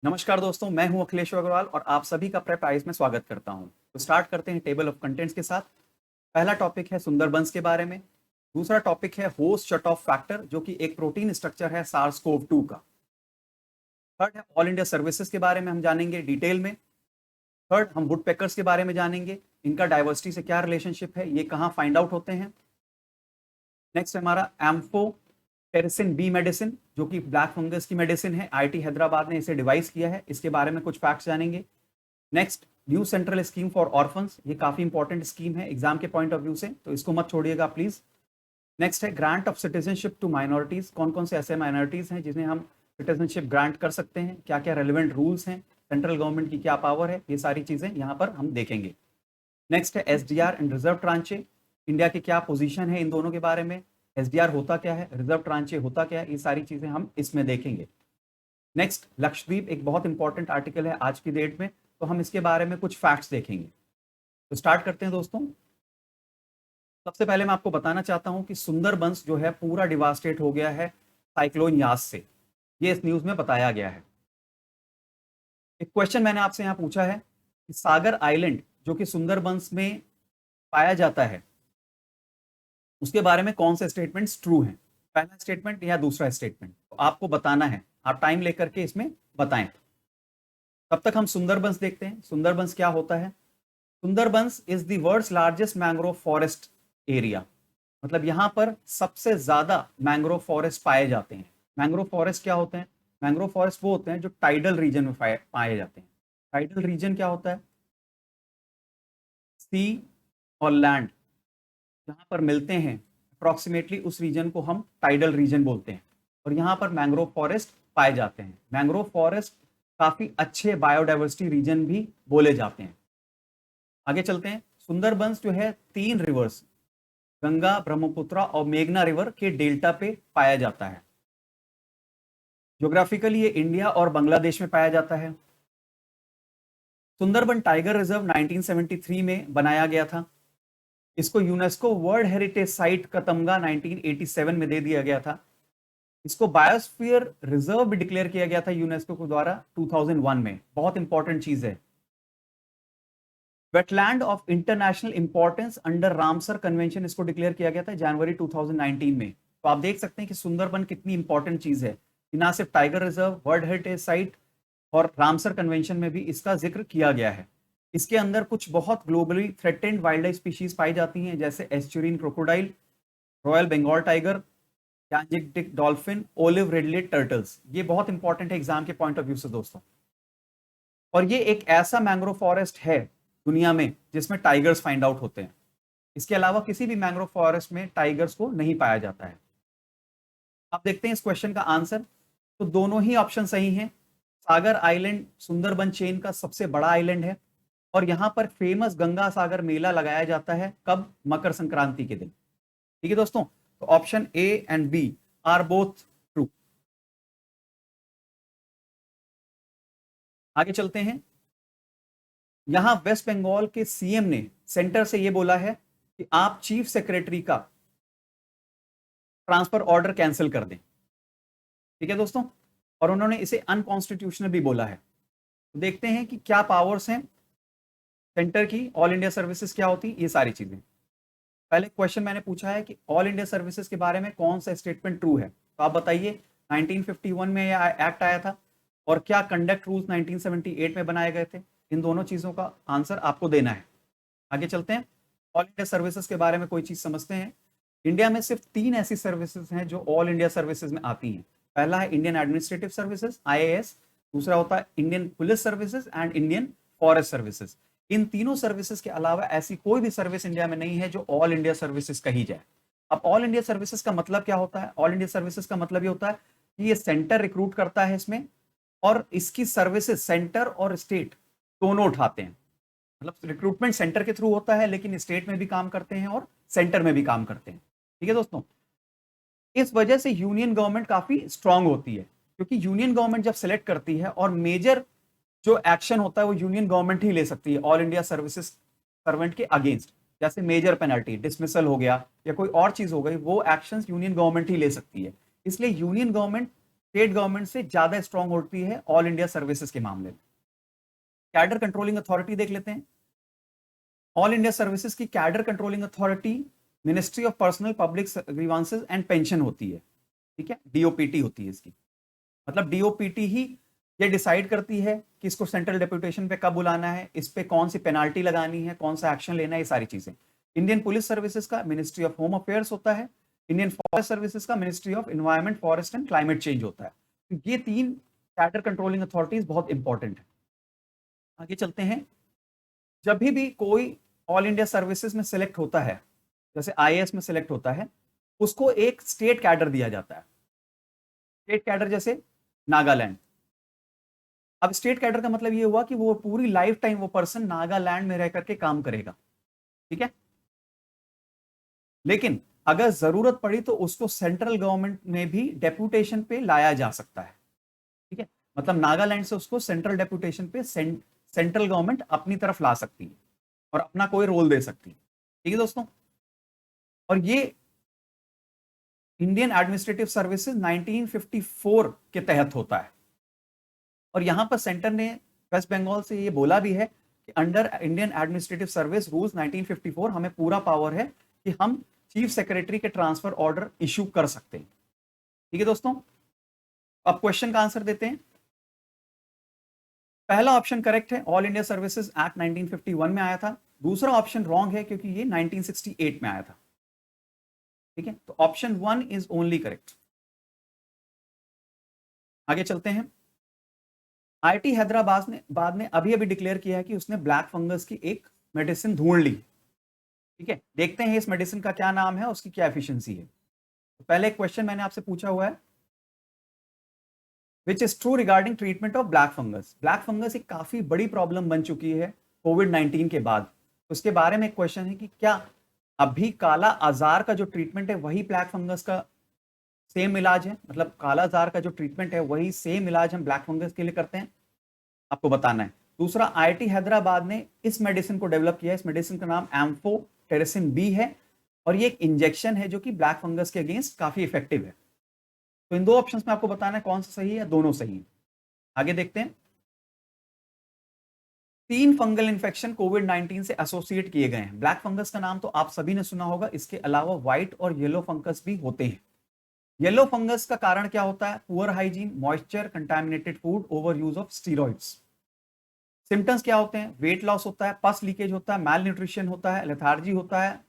नमस्कार दोस्तों, मैं हूं अखिलेश अग्रवाल और आप सभी का प्रेप आईज में स्वागत करता हूं। तो स्टार्ट करते हैं टेबल ऑफ कंटेंट्स के साथ। पहला टॉपिक है सुंदरबंस के बारे में। दूसरा टॉपिक है होस्ट शट ऑफ फैक्टर, जो कि एक प्रोटीन स्ट्रक्चर है सार्स कोव 2 का। थर्ड है ऑल इंडिया सर्विसेज के बारे में हम जानेंगे डिटेल में। थर्ड, हम वुड पैकर्स के बारे में जानेंगे, इनका डाइवर्सिटी से क्या रिलेशनशिप है, ये कहाँ फाइंड आउट होते हैं। नेक्स्ट हमारा एम्फो टेरिसिन बी मेडिसिन, जो कि ब्लैक फंगस की मेडिसिन है। आईटी हैदराबाद ने इसे डिवाइस किया है, इसके बारे में कुछ फैक्ट्स जानेंगे। Next, new central scheme for orphans, ये काफी इंपॉर्टेंट स्कीम है एग्जाम के पॉइंट ऑफ व्यू से, तो इसको मत छोड़िएगा प्लीज। नेक्स्ट है grant of citizenship to minorities, कौन कौन से ऐसे माइनॉरिटीज हैं जिन्हें हम सिटीजनशिप ग्रांट कर सकते हैं, क्या क्या रेलिवेंट रूल्स हैं, सेंट्रल गवर्नमेंट की क्या पावर है, ये सारी चीजें यहाँ पर हम देखेंगे। नेक्स्ट है एसडीआर एंड रिजर्व ट्रांचे, इंडिया की क्या पोजीशन है इन दोनों के बारे में, एसडीआर होता क्या है, रिजर्व ट्रांचे होता क्या है, ये सारी चीजें हम इसमें देखेंगे। नेक्स्ट, लक्षद्वीप एक बहुत इंपॉर्टेंट आर्टिकल है आज की डेट में, तो हम इसके बारे में कुछ फैक्ट्स देखेंगे। तो स्टार्ट करते हैं दोस्तों। सबसे पहले मैं आपको बताना चाहता हूं कि सुंदरबंस जो है पूरा डिवास्टेट हो गया है साइक्लोन यास से, ये इस न्यूज में बताया गया है। एक क्वेश्चन मैंने आपसे यहां पूछा है कि सागर आइलैंड जो कि सुंदरबंस में पाया जाता है, उसके बारे में कौन से स्टेटमेंट्स ट्रू हैं, पहला स्टेटमेंट या दूसरा स्टेटमेंट, तो आपको बताना है। आप टाइम लेकर के इसमें बताएं। तब तक हम सुंदरबंस देखते हैं। सुंदरबंस क्या होता है? Sundarbans is the world's largest mangrove forest area, मतलब यहां पर सबसे ज्यादा मैंग्रोव फॉरेस्ट पाए जाते हैं। मैंग्रोव फॉरेस्ट क्या होते हैं? मैंग्रोव फॉरेस्ट वो होते हैं जो टाइडल रीजन में पाए जाते हैं। टाइडल रीजन क्या होता है? सी और लैंड जहां पर मिलते हैं अप्रोक्सीमेटली, उस रीजन को हम टाइडल रीजन बोलते हैं, और यहां पर मैंग्रोव फॉरेस्ट पाए जाते हैं। मैंग्रोव फॉरेस्ट काफी अच्छे बायोडाइवर्सिटी रीजन भी बोले जाते हैं। आगे चलते हैं। सुंदरबंस जो है 3 रिवर्स, गंगा, ब्रह्मपुत्र और मेघना रिवर के डेल्टा पे पाया जाता है। ज्योग्राफिकली ये इंडिया और बांग्लादेश में पाया जाता है। सुंदरबन टाइगर रिजर्व 1973 में बनाया गया था। इसको यूनेस्को वर्ल्ड हेरिटेज साइट का तमगा 1987 में दे दिया गया था। इसको बायोस्फीयर रिजर्व भी डिक्लेयर किया गया था यूनेस्को के द्वारा 2001 में। बहुत इंपॉर्टेंट चीज है। Wetland of international importance under Ramsar convention इसको डिक्लेयर किया गया था जनवरी 2019 में। तो आप देख सकते हैं कि सुंदरबन कितनी इंपॉर्टेंट चीज है, कि ना सिर्फ tiger reserve, world heritage site और रामसर कन्वेंशन में भी इसका जिक्र किया गया है। इसके अंदर कुछ बहुत globally threatened wildlife species पाई जाती हैं, जैसे estuarine crocodile, royal Bengal tiger, Gangetic dolphin, olive ridley turtles. ये बहुत इंपॉर्टेंट है एग्जाम के पॉइंट ऑफ व्यू से दोस्तों। और ये एक ऐसा मैंग्रोव फॉरेस्ट है दुनिया में जिसमें टाइगर्स फाइंड आउट होते हैं। इसके अलावा किसी भी मैंग्रोव फॉरेस्ट में टाइगर्स को नहीं पाया जाता है। आप देखते हैं इस क्वेश्चन का आंसर, तो दोनों ही ऑप्शन सही हैं। सागर आइलैंड सुंदरबन चेन का सबसे बड़ा आइलैंड है, और यहां पर फेमस गंगा सागर मेला लगाया जाता है। कब? मकर संक्रांति के दिन। ठीक है दोस्तों, तो option A and B are both true. आगे चलते हैं। यहां वेस्ट बंगाल के सीएम ने सेंटर से यह बोला है कि आप चीफ सेक्रेटरी का ट्रांसफर ऑर्डर कैंसिल कर दें। ठीक है दोस्तों, और उन्होंने इसे अनकॉन्स्टिट्यूशनल भी बोला है। तो देखते हैं कि क्या पावर्स हैं सेंटर की, ऑल इंडिया सर्विसेज क्या होती, ये सारी चीजें। पहले क्वेश्चन मैंने पूछा है कि ऑल इंडिया सर्विसेज के बारे में कौन सा स्टेटमेंट ट्रू है, तो आप बताइए। 1951 में यह एक्ट आया था, और क्या कंडक्ट रूल्स 1978 में बनाए गए थे? इन दोनों चीजों का आंसर आपको देना है। आगे चलते हैं। ऑल इंडिया सर्विसेज के बारे में कोई चीज समझते हैं। इंडिया में सिर्फ 3 ऐसी सर्विसेज हैं जो ऑल इंडिया सर्विसेज में आती हैं। पहला है इंडियन एडमिनिस्ट्रेटिव सर्विसेज, आईएएस। दूसरा होता है Indian police services and Indian forest services. इन तीनों सर्विसेज के अलावा ऐसी कोई भी सर्विस इंडिया में नहीं है जो ऑल इंडिया सर्विसेज कही जाए। अब ऑल इंडिया सर्विसेज का मतलब क्या होता है? ऑल इंडिया सर्विसेज का मतलब ये होता है कि ये सेंटर रिक्रूट करता है इसमें, और इसकी सर्विसेज सेंटर और स्टेट दोनों उठाते हैं। मतलब रिक्रूटमेंट सेंटर के थ्रू होता है, लेकिन स्टेट में भी काम करते हैं और सेंटर में भी काम करते हैं। ठीक है दोस्तों, इस वजह से यूनियन गवर्नमेंट काफी स्ट्रांग होती है, क्योंकि यूनियन गवर्नमेंट जब सेलेक्ट करती है, और मेजर जो एक्शन होता है वो यूनियन गवर्नमेंट ही ले सकती है ऑल इंडिया सर्विसेज सर्वेंट के अगेंस्ट। जैसे मेजर पेनल्टी, डिसमिसल हो गया या कोई और चीज हो गई, वो एक्शंस यूनियन गवर्नमेंट ही ले सकती है। इसलिए यूनियन गवर्नमेंट स्टेट गवर्नमेंट से ज्यादा स्ट्रांग होती है ऑल इंडिया सर्विसेज के मामले में। कैडर कंट्रोलिंग अथॉरिटी देख लेते हैं। ऑल इंडिया सर्विसेज की cadre controlling authority ministry of personnel public grievances and pension होती है, ठीक है, डीओपीटी होती है इसकी। मतलब डीओपीटी ही ये डिसाइड करती है कि इसको सेंट्रल डेपुटेशन पे कब बुलाना है, इस पे कौन सी पेनाल्टी लगानी है, कौन सा एक्शन लेना है, ये सारी चीजें। इंडियन पुलिस सर्विसेज का मिनिस्ट्री ऑफ होम अफेयर्स होता है। इंडियन फॉरेस्ट सर्विसेज का ministry of environment, forest and climate change होता है। तो ये 3 कैडर कंट्रोलिंग अथॉरिटीज बहुत इंपॉर्टेंट है। आगे चलते हैं। जब भी कोई ऑल इंडिया सर्विसेज में सिलेक्ट होता है, जैसे आईएएस में सिलेक्ट होता है, उसको एक स्टेट कैडर दिया जाता है। स्टेट कैडर जैसे नागालैंड। अब स्टेट कैडर का मतलब ये हुआ कि वो पूरी लाइफ टाइम वो पर्सन नागालैंड में रह करके काम करेगा, ठीक है। लेकिन अगर जरूरत पड़ी तो उसको सेंट्रल गवर्नमेंट में भी डेपुटेशन पे लाया जा सकता है, ठीक है। मतलब नागालैंड से उसको सेंट्रल डेपुटेशन पे सेंट्रल गवर्नमेंट अपनी तरफ ला सकती है और अपना कोई रोल दे सकती है, ठीक है दोस्तों। और ये इंडियन एडमिनिस्ट्रेटिव सर्विसेज 1954 के तहत होता है। और यहां पर सेंटर ने वेस्ट बंगाल से ये बोला भी है कि under Indian administrative service rules 1954 हमें पूरा पावर है कि हम चीफ सेक्रेटरी के ट्रांसफर ऑर्डर इश्यू कर सकते हैं, ठीक है दोस्तों। अब क्वेश्चन का आंसर देते हैं। पहला ऑप्शन करेक्ट है, ऑल इंडिया सर्विसेज एक्ट 1951 में आया था। दूसरा ऑप्शन रॉन्ग है क्योंकि ये 1968 में आया था, ठीक है। तो ऑप्शन 1 इज ओनली करेक्ट। आगे चलते हैं। आईआईटी हैदराबाद ने अभी अभी डिक्लेयर किया है कि उसने ब्लैक फंगस की एक मेडिसिन ढूंढ ली, ठीक है। देखते हैं इस मेडिसिन का क्या नाम है, उसकी क्या एफिशिएंसी है। तो पहले एक क्वेश्चन मैंने आपसे पूछा हुआ है, which is true regarding treatment of black fungus. Black fungus एक काफी बड़ी प्रॉब्लम बन चुकी है कोविड-19 के बाद। उसके बारे में एक क्वेश्चन है कि क्या अभी काला आजार का जो ट्रीटमेंट है वही ब्लैक फंगस का सेम इलाज है। मतलब काला आजार का जो ट्रीटमेंट है वही सेम इलाज हम ब्लैक फंगस के लिए करते हैं, आपको बताना है। दूसरा, आईआईटी हैदराबाद ने इस मेडिसिन को डेवलप किया है। इस मेडिसिन का नाम एम्फोटेरेसिन बी है और ये एक इंजेक्शन है जो कि ब्लैक फंगस के अगेंस्ट काफी इफेक्टिव है। तो इन 2 ऑप्शंस में आपको बताना है कौन सा सही है, दोनों सही है। आगे देखते हैं। 3 फंगल इन्फेक्शन कोविड-19 से एसोसिएट किए गए हैं। ब्लैक फंगस का नाम तो आप सभी ने सुना होगा, इसके अलावा व्हाइट और येलो फंगस भी होते हैं। येलो फंगस का कारण क्या होता है, poor hygiene, moisture, contaminated food, over use of steroids. Symptoms क्या होते हैं, वेट लॉस होता है, पस लीकेज होता है, मैल न्यूट्रिशन होता है, लेथार्जी होता है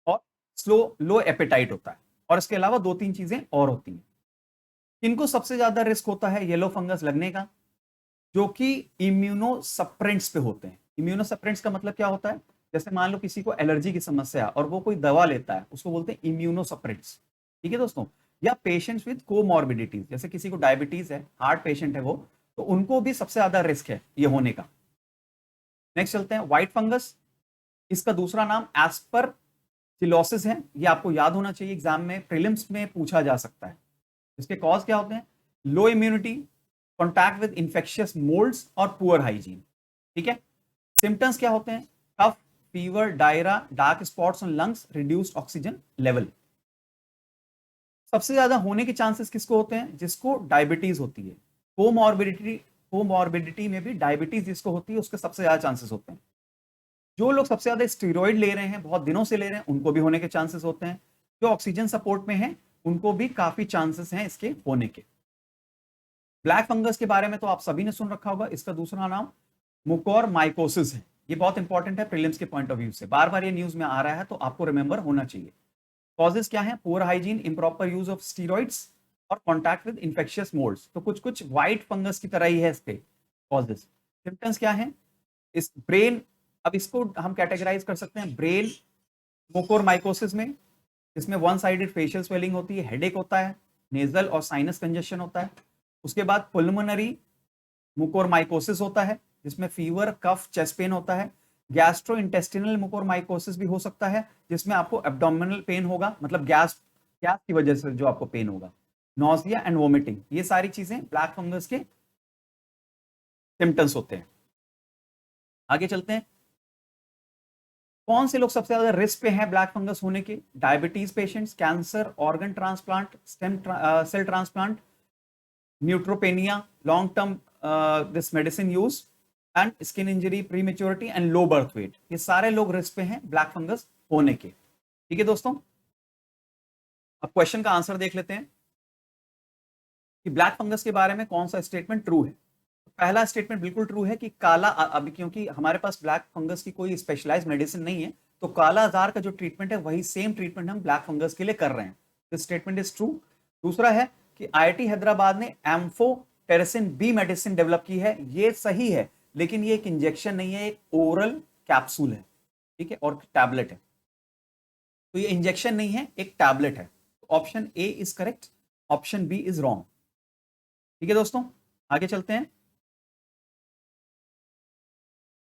और लो एपेटाइट होता है। और इसके अलावा 2-3 चीजें और होती हैं। इनको सबसे ज्यादा रिस्क होता है येलो फंगस लगने का, जो कि इम्यूनोसप्रेंट्स पे होते हैं। इम्यूनोसप्रेंट्स का मतलब क्या होता है, जैसे मान लो किसी को एलर्जी की समस्या और वो कोई दवा लेता है, उसको बोलते हैं इम्यूनोसप्रेंट्स, ठीक है दोस्तों। या पेशेंट्स विद कोमॉर्बिडिटीज, जैसे किसी को डायबिटीज है, हार्ट पेशेंट है वो, तो उनको भी सबसे ज्यादा रिस्क है ये होने का। नेक्स्ट चलते हैं, व्हाइट फंगस। इसका दूसरा नाम एस्परजिलोसिस है। ये आपको याद होना चाहिए, एग्जाम में प्रीलिम्स में पूछा जा सकता है। इसके कॉज क्या होते हैं, low immunity, contact with infectious moulds और पुअर हाइजीन, ठीक है। सिम्टम्स क्या होते हैं, cough, fever, diarrhoea, dark spots on lungs, reduced oxygen level. सबसे ज्यादा होने के चांसेस किसको होते हैं, जिसको डायबिटीज होती है। कोमॉर्बिडिटी में भी डायबिटीज जिसको होती है उसके सबसे ज्यादा चांसेस होते हैं। जो लोग सबसे ज्यादा स्टेरॉइड ले रहे हैं, बहुत दिनों से ले रहे हैं, उनको भी होने के चांसेस होते हैं। जो ऑक्सीजन सपोर्ट में है उनको भी काफी चांसेस हैं इसके होने के। ब्लैक फंगस के बारे में तो आप सभी ने सुन रखा होगा, इसका दूसरा नाम मुकोरमाइकोसिस है। ये बहुत इंपॉर्टेंट है प्रीलिम्स के पॉइंट ऑफ व्यू से, बार बार ये न्यूज में आ रहा है तो आपको रिमेंबर होना चाहिए। कॉजेस क्या है, poor hygiene, improper use of steroids और कॉन्टैक्ट विद इंफेक्शियस मोल्ड्स। तो कुछ कुछ व्हाइट फंगस की तरह ही है इसके कॉजेस। सिम्टम्स क्या है, इस ब्रेन, अब इसको हम कैटेगराइज कर सकते हैं ब्रेन मुकोरमाइकोसिस में, इसमें वन साइडेड फेशियल स्वेलिंग होती है, हेडेक होता है, नेजल और साइनस कंजेशन होता है। उसके बाद पुल्मोनरी मुकोरमाइकोसिस होता है जिसमें फीवर, कफ, चेस्ट पेन होता है। गैस्ट्रोइंटेस्टिनल मुकोरमाइकोसिस भी हो सकता है जिसमें आपको एब्डोमिनल पेन होगा, मतलब गैस की वजह से जो आपको पेन होगा। नॉजिया एंड वोमिटिंग, ये सारी चीजें ब्लैक फंगस के सिम्टम्स होते हैं। आगे चलते हैं। कौन से लोग सबसे ज्यादा रिस्क पे हैं ब्लैक फंगस होने के, diabetes patients, cancer, organ transplant, stem cell transplant, neutropenia, long term this medicine use, and skin injury, prematurity and low birth weight, ये सारे लोग रिस्क पे हैं ब्लैक फंगस होने के। ठीक है दोस्तों, अब क्वेश्चन का आंसर देख लेते हैं कि ब्लैक फंगस के बारे में कौन सा स्टेटमेंट ट्रू है। पहला स्टेटमेंट बिल्कुल ट्रू है कि काला, अभी क्योंकि हमारे पास ब्लैक फंगस की कोई स्पेशलाइज्ड मेडिसिन नहीं है, तो काला आजार का जो ट्रीटमेंट है वही सेम ट्रीटमेंट हम ब्लैक फंगस के लिए कर रहे हैं। This statement is true. दूसरा है कि आईआईटी हैदराबाद ने एम्फोटेरिसिन बी मेडिसिन डेवलप की है, ये सही है, लेकिन ये एक इंजेक्शन नहीं है, एक ओरल कैप्सूल है। ठीक है, और टैबलेट है, तो ये इंजेक्शन नहीं है, एक टैबलेट है। Option A is correct, option B is wrong. ठीक है दोस्तों, आगे चलते हैं।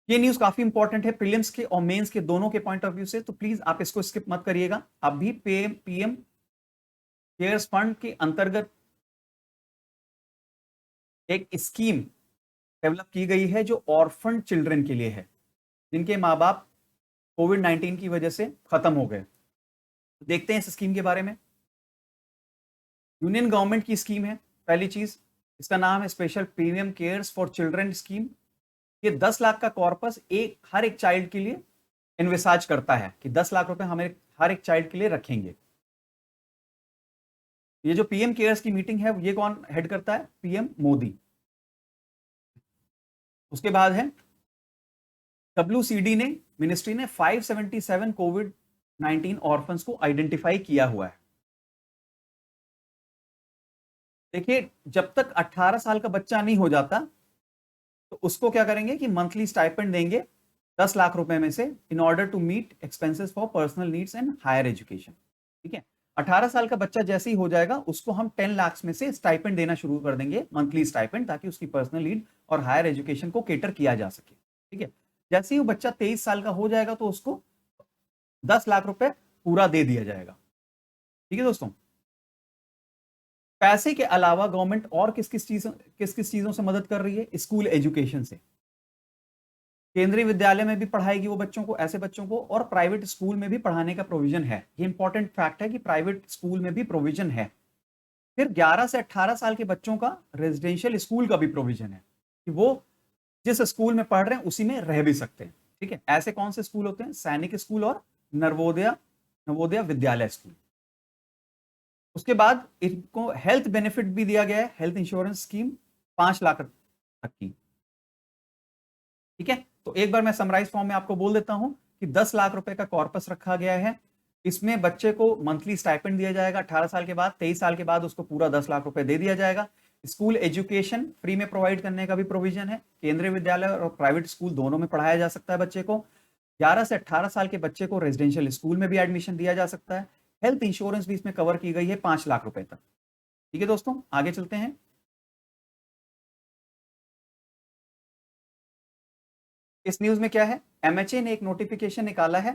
ये न्यूज काफी इंपॉर्टेंट है प्रीलिम्स के और मेंस के दोनों के पॉइंट ऑफ व्यू से, तो प्लीज आप इसको स्किप मत करिएगा। अभी पीएम केयर्स फंड के अंतर्गत एक स्कीम डेवलप की गई है जो ऑर्फन चिल्ड्रन के लिए है, जिनके माँ बाप कोविड-19 की वजह से खत्म हो गए। देखते हैं इस स्कीम के बारे में। यूनियन गवर्नमेंट की स्कीम है। पहली चीज, इसका नाम है special premium cares for children scheme. ये 10 लाख का कॉर्पस हर एक चाइल्ड के लिए इन्विसाज करता है कि 10 लाख रुपए हमें हर एक चाइल्ड के लिए रखेंगे। ये जो पीएम केयर्स की मीटिंग है, ये कौन हेड करता है? पीएम मोदी। उसके बाद है डब्ल्यूसीडी ने, मिनिस्ट्री ने 577 कोविड-19 ऑर्फन्स को आइडेंटिफाई किया हुआ है। देखिए, जब तक 18 साल का बच्चा नहीं हो जाता तो उसको क्या करेंगे कि मंथली स्टाइपेंड देंगे 10 लाख रुपए में से, in order to meet expenses for personal needs and higher education. ठीक है, 18 साल का बच्चा जैसे ही हो जाएगा उसको हम 10 लाख में से स्टाइपेंड देना शुरू कर देंगे, मंथली स्टाइपेंड, ताकि उसकी पर्सनल नीड और हायर एजुकेशन को केटर किया जा सके। ठीक है, जैसे ही वो बच्चा 23 साल का हो जाएगा तो उसको 10 लाख रुपए पूरा दे दिया जाएगा। ठीक है दोस्तों, पैसे के अलावा गवर्नमेंट और किस किस चीजों से मदद कर रही है? स्कूल एजुकेशन से। केंद्रीय विद्यालय में भी पढ़ाएगी वो बच्चों को, ऐसे बच्चों को, और प्राइवेट स्कूल में भी पढ़ाने का प्रोविजन है। ये इंपॉर्टेंट फैक्ट है कि प्राइवेट स्कूल में भी प्रोविजन है। फिर 11 से 18 साल के बच्चों का रेजिडेंशियल स्कूल का भी प्रोविजन है कि वो जिस स्कूल में पढ़ रहे हैं उसी में रह भी सकते हैं। ठीक है, ऐसे कौन से स्कूल होते हैं? सैनिक स्कूल और नवोदय नवोदय विद्यालय स्कूल। उसके बाद इनको हेल्थ बेनिफिट भी दिया गया है, हेल्थ इंश्योरेंस स्कीम 5 लाख तक की। ठीक है, तो एक बार मैं समराइज फॉर्म में आपको बोल देता हूं कि 10 लाख रुपए का कॉर्पस रखा गया है। इसमें बच्चे को मंथली स्टाइपेंड दिया जाएगा 18 साल के बाद, 23 साल के बाद उसको पूरा 10 लाख रुपए दे दिया जाएगा। स्कूल एजुकेशन फ्री में प्रोवाइड करने का भी प्रोविजन है। केंद्रीय विद्यालय और प्राइवेट स्कूल दोनों में पढ़ाया जा सकता है बच्चे को। 11 से 18 साल के बच्चे को रेजिडेंशियल स्कूल में भी एडमिशन दिया जा सकता है। हेल्थ इंश्योरेंस भी इसमें कवर की गई है 5 लाख रुपए तक। ठीक है दोस्तों, आगे चलते हैं। इस न्यूज में क्या है? एमएचए ने एक नोटिफिकेशन निकाला है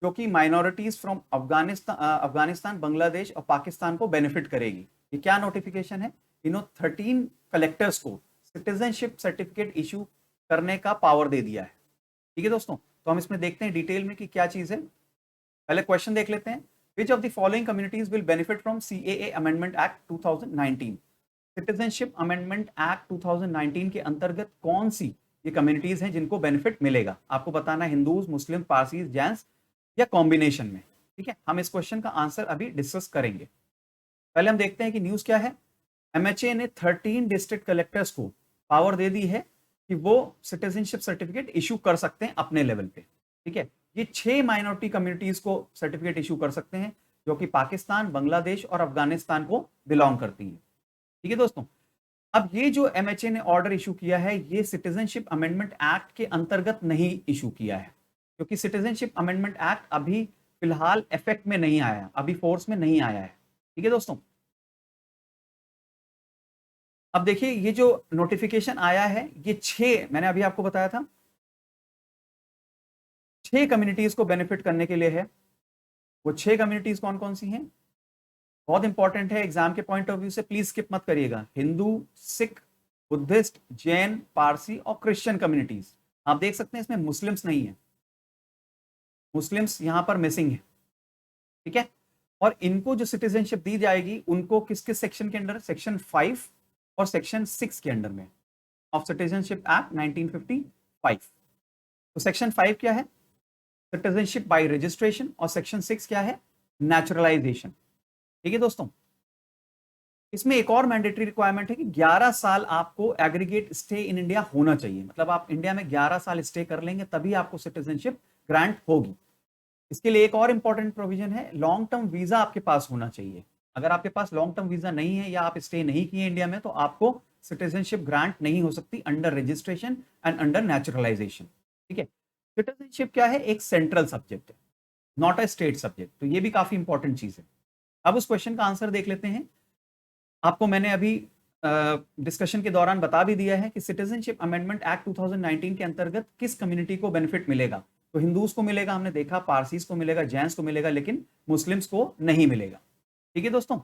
जो कि माइनॉरिटीज फ्रॉम अफगानिस्तान, बांग्लादेश और पाकिस्तान को बेनिफिट करेगी। ये क्या नोटिफिकेशन है? इन्हों 13 कलेक्टर्स को सिटीजनशिप सर्टिफिकेट इशू करने का पावर दे दिया है। ठीक है दोस्तों, तो हम इसमें देखते हैं डिटेल में कि क्या चीज है। पहले क्वेश्चन देख लेते हैं। Which of the following communities will benefit from CAA amendment act 2019? Citizenship amendment act 2019 के अंतर्गत कौन सी ये कम्युनिटीज हैं जिनको बेनिफिट मिलेगा? आपको बताना है, हिंदूज, मुस्लिम, पारसीज, जैन्स या कॉम्बिनेशन में। ठीक है, हम इस क्वेश्चन का आंसर अभी डिस्कस करेंगे। पहले हम देखते हैं कि न्यूज क्या है। एमएचए ने 13 डिस्ट्रिक्ट कलेक्टर्स को पावर दे दी है कि वो सिटीजनशिप सर्टिफिकेट इशू कर सकते हैं अपने लेवल पे। ठीक है, ये 6 माइनॉरिटी कम्युनिटीज को सर्टिफिकेट इशू कर सकते हैं जो कि पाकिस्तान, बांग्लादेश और अफगानिस्तान को बिलोंग करती है। ठीक है दोस्तों, अब ये जो एमएचए ने ऑर्डर इशू किया है, ये सिटीजनशिप अमेंडमेंट एक्ट के अंतर्गत नहीं इशू किया है, क्योंकि सिटीजनशिप अमेंडमेंट एक्ट अभी फिलहाल इफेक्ट में नहीं आया, अभी फोर्स में नहीं आया है। ठीक है दोस्तों, अब देखिए ये जो नोटिफिकेशन आया है, ये 6, मैंने अभी आपको बताया था, 6 कम्युनिटीज को बेनिफिट करने के लिए है। वो 6 कम्युनिटीज कौन कौन सी हैं? बहुत इंपॉर्टेंट है एग्जाम के पॉइंट ऑफ व्यू से, प्लीज स्किप मत करिएगा। हिंदू, सिख, बुद्धिस्ट, जैन, पारसी और क्रिश्चियन कम्युनिटीज। आप देख सकते हैं इसमें मुस्लिम्स नहीं है, मुस्लिम्स यहां पर मिसिंग है। ठीक है, और इनको जो सिटीजनशिप दी जाएगी उनको किस किस सेक्शन के अंडर? सेक्शन 5, और सेक्शन 6 के अंडर में ऑफ सिटीजनशिप एक्ट 1955। तो सेक्शन 5 क्या है? सिटीजनशिप बाय रजिस्ट्रेशन, और सेक्शन 6 क्या है? नेचुरलाइजेशन। ठीक है दोस्तों, इसमें एक और मैंडेटरी रिक्वायरमेंट है कि 11 साल आपको एग्रीगेट स्टे इन इंडिया होना चाहिए। मतलब आप इंडिया में 11 साल स्टे कर लेंगे तभी आपको सिटीजनशिप ग्रांट होगी। इसके लिए एक और इंपॉर्टेंट प्रोविजन है, लॉन्ग टर्म वीजा आपके पास होना चाहिए। अगर आपके पास लॉन्ग टर्म वीजा नहीं है या आप स्टे नहीं किए इंडिया में, तो आपको सिटीजनशिप ग्रांट नहीं हो सकती under registration and under naturalisation. ठीक है, सिटीजनशिप क्या है? एक सेंट्रल सब्जेक्ट है, नॉट अ स्टेट सब्जेक्ट। तो ये भी काफी इंपॉर्टेंट चीज है। अब उस क्वेश्चन का आंसर देख लेते हैं। आपको मैंने अभी डिस्कशन के दौरान बता भी दिया है कि सिटीजनशिप अमेंडमेंट एक्ट 2019 के अंतर्गत किस कम्युनिटी को बेनिफिट मिलेगा। तो हिंदूज को मिलेगा, हमने देखा, पारसीज को मिलेगा, जैन्स को मिलेगा, लेकिन मुस्लिम्स को नहीं मिलेगा। ठीक है दोस्तों,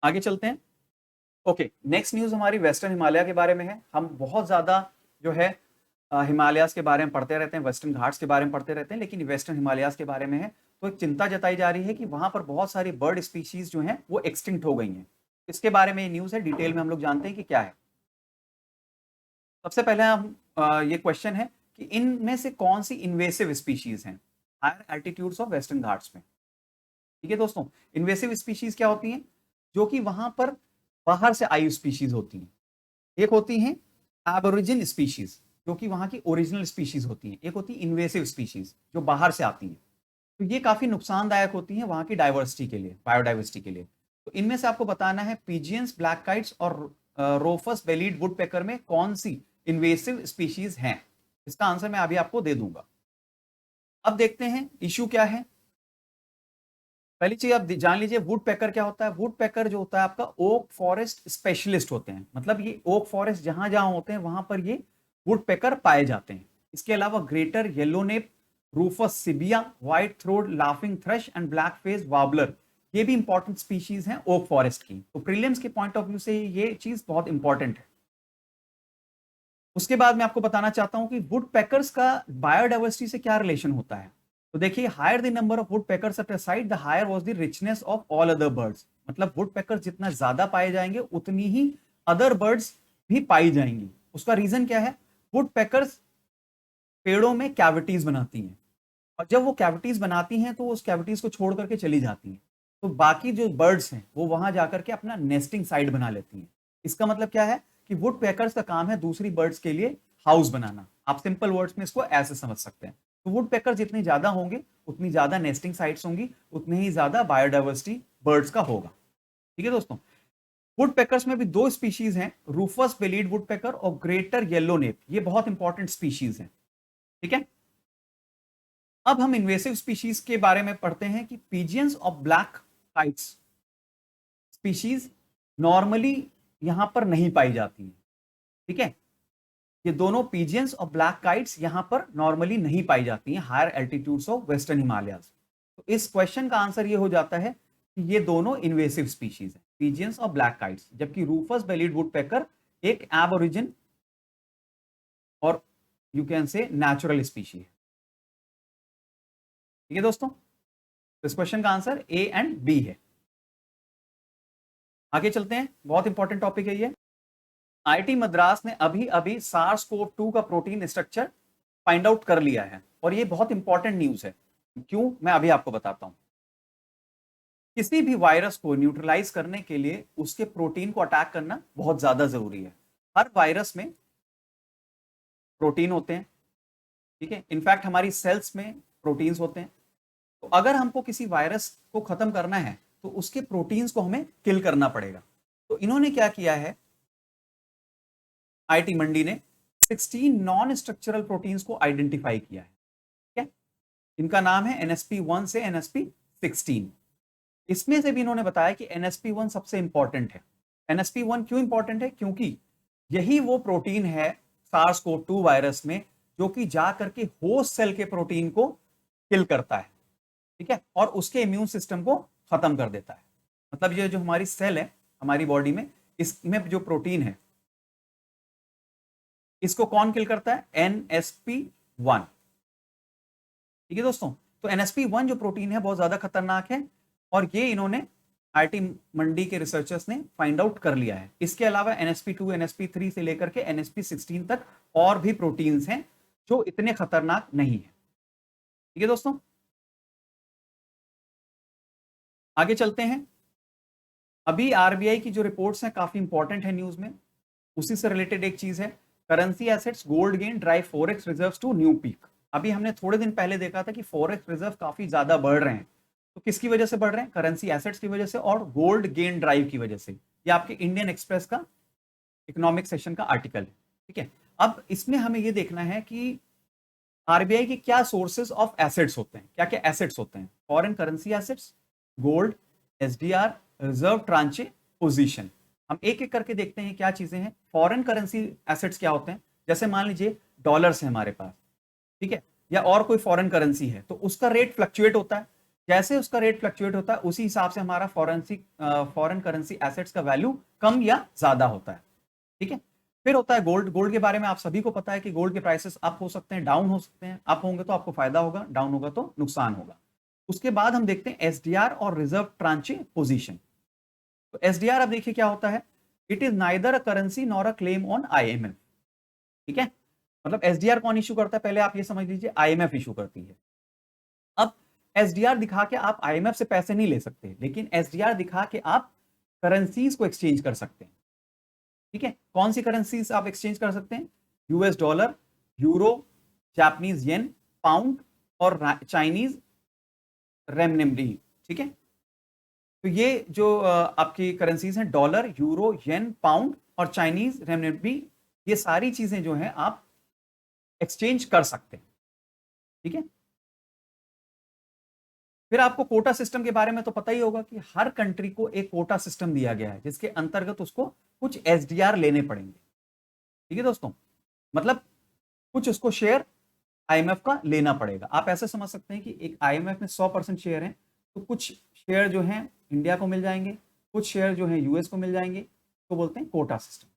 आगे चलते हैं। ओके, नेक्स्ट न्यूज हमारी वेस्टर्न हिमालय के बारे में है। हम बहुत ज्यादा जो है हिमालयास के बारे में पढ़ते रहते हैं, वेस्टर्न घाट्स के बारे में पढ़ते रहते हैं, लेकिन वेस्टर्न हिमालयास के बारे में है। तो एक चिंता जताई जा रही है कि वहां पर बहुत सारी बर्ड स्पीशीज जो हैं वो एक्सटिंक्ट हो गई हैं। इसके बारे में ये न्यूज है, डिटेल में हम लोग जानते हैं कि क्या है। सबसे पहले हम ये क्वेश्चन है कि इनमें से कौन सी इन्वेसिव स्पीशीज हैं higher altitudes of Western Ghats में। ठीक है दोस्तों, इन्वेसिव स्पीशीज क्या होती हैं? जो कि वहां पर बाहर से आई स्पीशीज होती हैं। एक होती हैं एबोरिजिन स्पीशीज, जो कि वहां की ओरिजिनल स्पीशीज होती हैं। एक होती है इन्वेसिव स्पीशीज, जो बाहर से आती हैं। तो ये काफी नुकसानदायक होती हैं वहां की डाइवर्सिटी के लिए, बायोडाइवर्सिटी के लिए। तो इनमें से आपको बताना है पिजियंस, ब्लैक काइट्स और रोफस बेलीड वुडपेकर में कौन सी इन्वेसिव स्पीशीज हैं। इसका आंसर मैं अभी आपको दे दूंगा। अब देखते हैं इशू क्या है। पहली चीज आप जान लीजिए, वुड पैकर क्या होता है। वुड पैकर जो होता है आपका ओक फॉरेस्ट स्पेशलिस्ट होते हैं। मतलब ये ओक फॉरेस्ट जहां जहां होते हैं वहां पर ये वुड पैकर पाए जाते हैं। इसके अलावा greater yellownape, rufous sibia, white throated laughing thrush and black face warbler, ये भी इंपॉर्टेंट स्पीशीज हैं ओक फॉरेस्ट की। तो प्रीलिम्स के पॉइंट ऑफ व्यू से ये चीज बहुत इंपॉर्टेंट है। उसके बाद मैं आपको बताना चाहता हूं कि वुड पैकर्स का बायोडाइवर्सिटी से क्या रिलेशन होता है। तो देखिए, higher the number of woodpeckers at a site, the higher was the richness of all other birds. मतलब वुड पैकर्स जितना ज्यादा पाए जाएंगे उतनी ही अदर बर्ड्स भी पाई जाएंगी। उसका रीजन क्या है? वुड पैकर्स पेड़ों में कैविटीज बनाती हैं, और जब वो कैविटीज बनाती हैं तो उस कैविटीज को छोड़ करके चली जाती हैं। तो बाकी जो बर्ड्स हैं वो वहां जाकर के अपना नेस्टिंग साइट बना लेती हैं। इसका मतलब क्या है कि वुड पैकर्स का काम है दूसरी बर्ड्स के लिए हाउस बनाना। आप सिंपल वर्ड्स में इसको ऐसे समझ सकते हैं। तो वुड पैकर जितने ज्यादा होंगे उतनी ज्यादा नेस्टिंग साइट्स होंगी, उतनी ही ज्यादा बायोडाइवर्सिटी बर्ड्स का होगा। ठीक है दोस्तों, वुड पैकर्स में भी दो स्पीशीज हैं, रूफस बेलीड वुड पैकर और ग्रेटर येलो नेप। ये बहुत इंपॉर्टेंट स्पीशीज हैं। ठीक है, अब हम इन्वेसिव स्पीशीज के बारे में पढ़ते हैं कि pigeons of black kites species normally यहां पर नहीं पाई जाती है। ठीक है, ये दोनों पिजियंस और ब्लैक काइट्स यहां पर नॉर्मली नहीं पाई जाती हैं higher altitudes of Western Himalayas. तो इस क्वेश्चन का आंसर ये हो जाता है कि ये दोनों इन्वेसिव स्पीशीज हैं, पिजियंस और ब्लैक काइट्स। जबकि रूफस बेलीड वुडपेकर एक एबोरिजिन और you can say natural species है। ठीक है दोस्तों, इस क्वेश्चन का आंसर ए एंड बी है। आगे चलते हैं, बहुत इंपॉर्टेंट टॉपिक है ये। आईआईटी मद्रास ने अभी अभी SARS-CoV-2 का प्रोटीन स्ट्रक्चर फाइंड आउट कर लिया है, और ये बहुत इंपॉर्टेंट न्यूज है। क्यों, मैं अभी आपको बताता हूं। किसी भी वायरस को न्यूट्रलाइज करने के लिए उसके प्रोटीन को अटैक करना बहुत ज्यादा जरूरी है। हर वायरस में प्रोटीन होते हैं। ठीक है, इनफैक्ट हमारी सेल्स में प्रोटीन्स होते हैं। तो अगर हमको किसी वायरस को खत्म करना है तो उसके प्रोटीन्स को हमें किल करना पड़ेगा। तो इन्होंने क्या किया है, आईआईटी मंडी ने 16 नॉन स्ट्रक्चरल प्रोटीन्स को आइडेंटिफाई किया है। ठीक है, इनका नाम है NSP1 से NSP16। इसमें से भी इन्होंने बताया कि NSP1 सबसे इंपॉर्टेंट है। NSP1 क्यों इंपॉर्टेंट है? क्योंकि यही वो प्रोटीन है SARS-CoV-2 वायरस में जो कि जा करके होस्ट सेल के प्रोटीन को किल करता है। ठीक है, और उसके इम्यून सिस्टम को खत्म कर देता है। मतलब ये जो हमारी सेल है हमारी बॉडी में, इसमें जो प्रोटीन है इसको कौन किल करता है? NSP1। ठीक है दोस्तों, तो NSP1 जो प्रोटीन है बहुत ज्यादा खतरनाक है, और ये इन्होंने आईआईटी मंडी के रिसर्चर्स ने फाइंड आउट कर लिया है। इसके अलावा NSP2 NSP3 से लेकर के NSP16 तक और भी प्रोटीन्स हैं जो इतने खतरनाक नहीं है। ठीक है दोस्तों, आगे चलते हैं। अभी आरबीआई की जो रिपोर्ट्स हैं काफी इंपॉर्टेंट है न्यूज में, उसी से रिलेटेड एक चीज है, currency assets gold gain drive forex reserves to new peak. अभी हमने थोड़े दिन पहले देखा था कि फॉरेक्स रिजर्व काफी ज्यादा बढ़ रहे हैं, तो किसकी वजह से बढ़ रहे हैं? करेंसी एसेट्स की वजह से और गोल्ड गेन ड्राइव की वजह से। ये आपके इंडियन एक्सप्रेस का इकोनॉमिक सेशन का आर्टिकल है। ठीक है, अब इसमें हमें ये देखना है कि आरबीआई के क्या सोर्सेज ऑफ एसेट्स होते हैं, क्या क्या एसेट्स होते हैं। Foreign currency assets, gold, SDR, reserve tranche, position. हम एक एक करके देखते हैं क्या चीजें हैं। फॉरेन करेंसी एसेट्स क्या होते हैं? जैसे मान लीजिए डॉलर्स है हमारे पास, ठीक है, या और कोई फॉरेन करेंसी है, तो उसका रेट फ्लक्चुएट होता है। जैसे उसका रेट फ्लक्चुएट होता है उसी हिसाब से हमारा फॉरेन करेंसी एसेट्स का वैल्यू कम या ज्यादा होता है। ठीक है, फिर होता है गोल्ड। गोल्ड के बारे में आप सभी को पता है कि गोल्ड के प्राइसेस अप हो सकते हैं, डाउन हो सकते हैं। अप होंगे तो आपको फायदा होगा, डाउन होगा तो नुकसान होगा। उसके बाद हम देखते हैं एसडीआर और रिजर्व ट्रांचे पोजीशन। तो एसडीआर अब देखिए क्या होता है, it is neither a currency nor a claim on IMF. ठीक है, मतलब एसडीआर कौन इश्यू करता है, पहले आप ये समझ लीजिए, आईएमएफ इश्यू करती है। अब एसडीआर दिखा के आप आईएमएफ से पैसे नहीं ले सकते, लेकिन एसडीआर दिखा के आप करेंसीज को एक्सचेंज कर सकते हैं। ठीक है, कौन सी करेंसीज आप एक्सचेंज कर सकते हैं? US dollar, euro, Japanese yen, pound और चाइनीज रेमनिमडी। ठीक है, तो ये जो आपकी करेंसीज हैं, डॉलर, यूरो, येन, पाउंड और चाइनीज रेमनिमडी, ये सारी चीजें जो हैं आप एक्सचेंज कर सकते हैं। ठीक है, फिर आपको कोटा सिस्टम के बारे में तो पता ही होगा कि हर कंट्री को एक कोटा सिस्टम दिया गया है, जिसके अंतर्गत उसको कुछ एसडीआर लेने पड़ेंगे। ठीक है दोस्तों, मतलब कुछ उसको शेयर आईएमएफ का लेना पड़ेगा। आप ऐसे समझ सकते हैं कि एक आईएमएफ में 100% शेयर हैं, तो कुछ शेयर जो हैं इंडिया को मिल जाएंगे, कुछ शेयर जो हैं यूएस को मिल जाएंगे, तो बोलते हैं कोटा सिस्टम।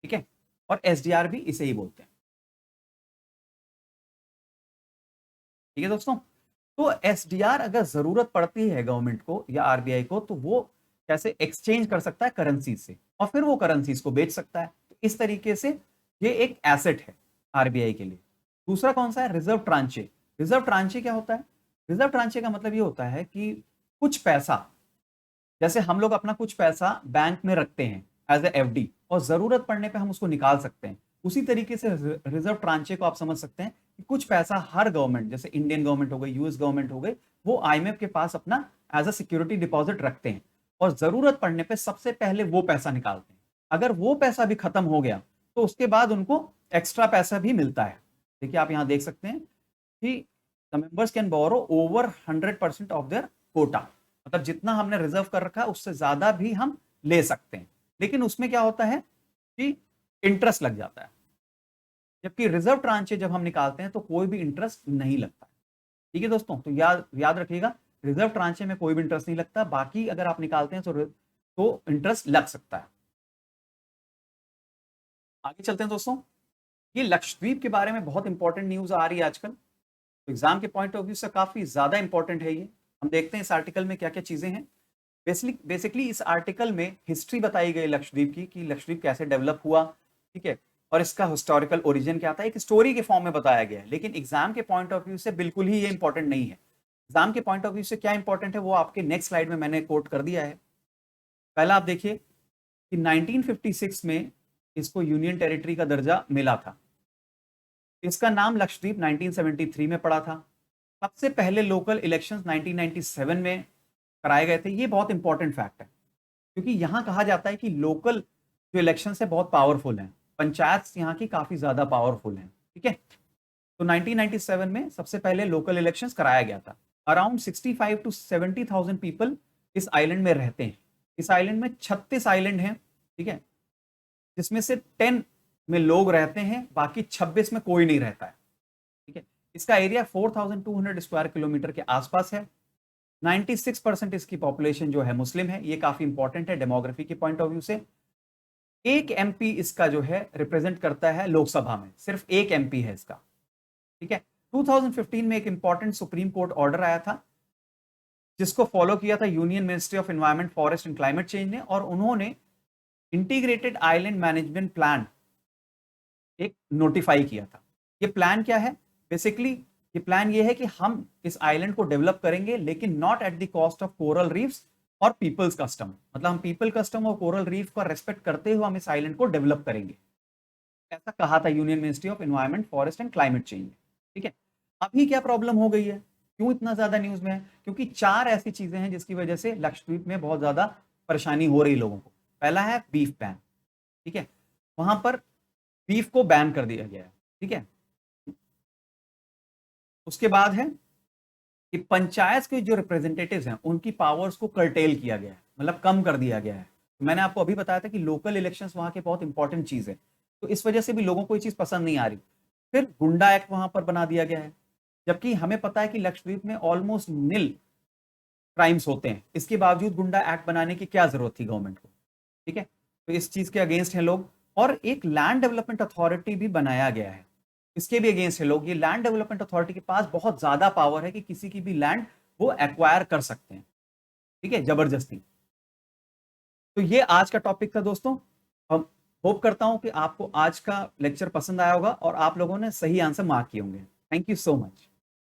ठीक है, और एसडीआर भी इसे ही बोलते हैं। ठीक है दोस्तों, तो एसडीआर अगर जरूरत पड़ती है गवर्नमेंट को या आरबीआई को, तो वो कैसे एक्सचेंज कर सकता है करेंसी से, और फिर वो करेंसीज को बेच सकता है। तो इस तरीके से ये एक एसेट है आरबीआई के लिए। दूसरा कौन सा है? रिजर्व ट्रांचे। रिजर्व ट्रांचे क्या होता है? रिजर्व ट्रांचे का मतलब ये होता है कि कुछ पैसा, जैसे हम लोग अपना कुछ पैसा बैंक में रखते हैं एज ए एफडी, और जरूरत पड़ने पे हम उसको निकाल सकते हैं, उसी तरीके से रिजर्व ट्रांचे को आप समझ सकते हैं कि कुछ पैसा हर गवर्नमेंट, जैसे इंडियन गवर्नमेंट हो गई, यूएस गवर्नमेंट हो गई, वो आईएमएफ के पास अपना एज अ सिक्योरिटी डिपॉजिट रखते हैं, और जरूरत पड़ने पे सबसे पहले वो पैसा निकालते हैं। अगर वो पैसा भी खत्म हो गया तो उसके बाद उनको एक्स्ट्रा पैसा भी मिलता है। देखिए आप यहां देख सकते हैं कि the members can borrow over 100% of their quota, मतलब जितना हमने रिजर्व कर रखा है उससे ज्यादा भी हम ले सकते हैं, लेकिन उसमें क्या होता है कि इंटरेस्ट लग जाता है। जबकि रिजर्व ट्रांचे जब हम निकालते हैं तो कोई भी इंटरेस्ट नहीं लगता। ठीक है दोस्तों, तो याद याद रखिएगा, रिजर्व ट्रांचे में कोई भी इंटरेस्ट नहीं लगता, बाकी अगर आप निकालते हैं तो इंटरेस्ट लग सकता है। आगे चलते हैं दोस्तों, ये लक्षद्वीप के बारे में बहुत इंपॉर्टेंट न्यूज आ रही है आजकल, तो एग्जाम के पॉइंट ऑफ व्यू से काफी ज्यादा इंपॉर्टेंट है ये। हम देखते हैं इस आर्टिकल में क्या क्या चीजें हैं। बेसिकली इस आर्टिकल में हिस्ट्री बताई गई लक्षद्वीप की, कि लक्षद्वीप कैसे डेवलप हुआ, ठीक है, और इसका हिस्टोरिकल ओरिजिन क्या था, एक स्टोरी के फॉर्म में बताया गया है। लेकिन एग्जाम के पॉइंट ऑफ व्यू से बिल्कुल ही ये इंपॉर्टेंट नहीं है। एग्जाम के पॉइंट ऑफ व्यू से क्या इंपॉर्टेंट है वो आपके नेक्स्ट स्लाइड में मैंने कोट कर दिया है। पहला आप देखिए कि 1956 में इसको यूनियन टेरिटरी का दर्जा मिला था। इसका नाम लक्षद्वीप 1973 में पड़ा था। सबसे पहले लोकल इलेक्शंस 1997 में कराए गए थे। ये बहुत इंपॉर्टेंट फैक्ट है, क्योंकि यहां कहा जाता है कि लोकल जो इलेक्शन है बहुत पावरफुल हैं, पंचायत यहाँ की काफी ज्यादा पावरफुल हैं। ठीक है, तो 1997 में सबसे पहले लोकल इलेक्शंस कराया गया था। अराउंड 65 to 70,000 पीपल इस आइलैंड में रहते हैं। इस आइलैंड में 36 आइलैंड हैं, ठीक है, जिसमें से 10 में लोग रहते हैं, बाकी 26 में कोई नहीं रहता है। ठीक है, इसका एरिया 4200 स्क्वायर किलोमीटर के आसपास है। 96% इसकी पॉपुलेशन जो है मुस्लिम है। ये काफी इंपॉर्टेंट है डेमोग्राफी के पॉइंट ऑफ व्यू से। एक एमपी इसका जो है रिप्रेजेंट करता है लोकसभा में, सिर्फ एक एमपी है इसका। ठीक है, 2015 में एक इंपॉर्टेंट सुप्रीम कोर्ट ऑर्डर आया था, जिसको फॉलो किया था union ministry of environment, forest and climate change ने, और उन्होंने इंटीग्रेटेड आइलैंड मैनेजमेंट प्लान एक नोटिफाई किया था। ये प्लान क्या है? बेसिकली ये प्लान ये है कि हम इस आइलैंड को डेवलप करेंगे, लेकिन not at the cost of coral reefs और पीपल्स कस्टम। मतलब हम पीपल कस्टम और कोरल रीफ का रेस्पेक्ट करते हुए हम इस आइलैंड को डेवलप करेंगे, ऐसा कहा था union ministry of environment, forest and climate change. ठीक है, अभी क्या प्रॉब्लम हो गई है, क्यों इतना ज्यादा न्यूज में है? क्योंकि 4 ऐसी चीजें हैं जिसकी वजह से लक्षद्वीप में बहुत ज्यादा परेशानी हो रही लोगों को। पहला है बीफ बैन। ठीक है, वहां पर बीफ को बैन कर दिया गया है। ठीक है, उसके बाद है कि पंचायत के जो रिप्रेजेंटेटिव्स हैं उनकी पावर्स को कर्टेल किया गया है, मतलब कम कर दिया गया है। मैंने आपको अभी बताया था कि लोकल इलेक्शंस वहां के बहुत इंपॉर्टेंट चीज है, तो इस वजह से भी लोगों को ये चीज पसंद नहीं आ रही। फिर गुंडा एक्ट वहां पर बना दिया गया है, जबकि हमें पता है कि लक्षद्वीप में ऑलमोस्ट निल क्राइम्स होते हैं, इसके बावजूद गुंडा एक्ट बनाने की क्या जरूरत थी गवर्नमेंट को? ठीक है, तो इस चीज के अगेंस्ट हैं लोग। और एक लैंड डेवलपमेंट अथॉरिटी भी बनाया गया है, इसके भी अगेंस्ट है लोग। ये लैंड डेवलपमेंट अथॉरिटी के पास बहुत ज्यादा पावर है कि किसी की भी लैंड वो एक्वायर कर सकते हैं, ठीक है, जबरदस्ती। तो ये आज का टॉपिक था दोस्तों। हम होप करता हूं कि आपको आज का लेक्चर पसंद आया होगा और आप लोगों ने सही आंसर मार्क किए होंगे। Thank you so much.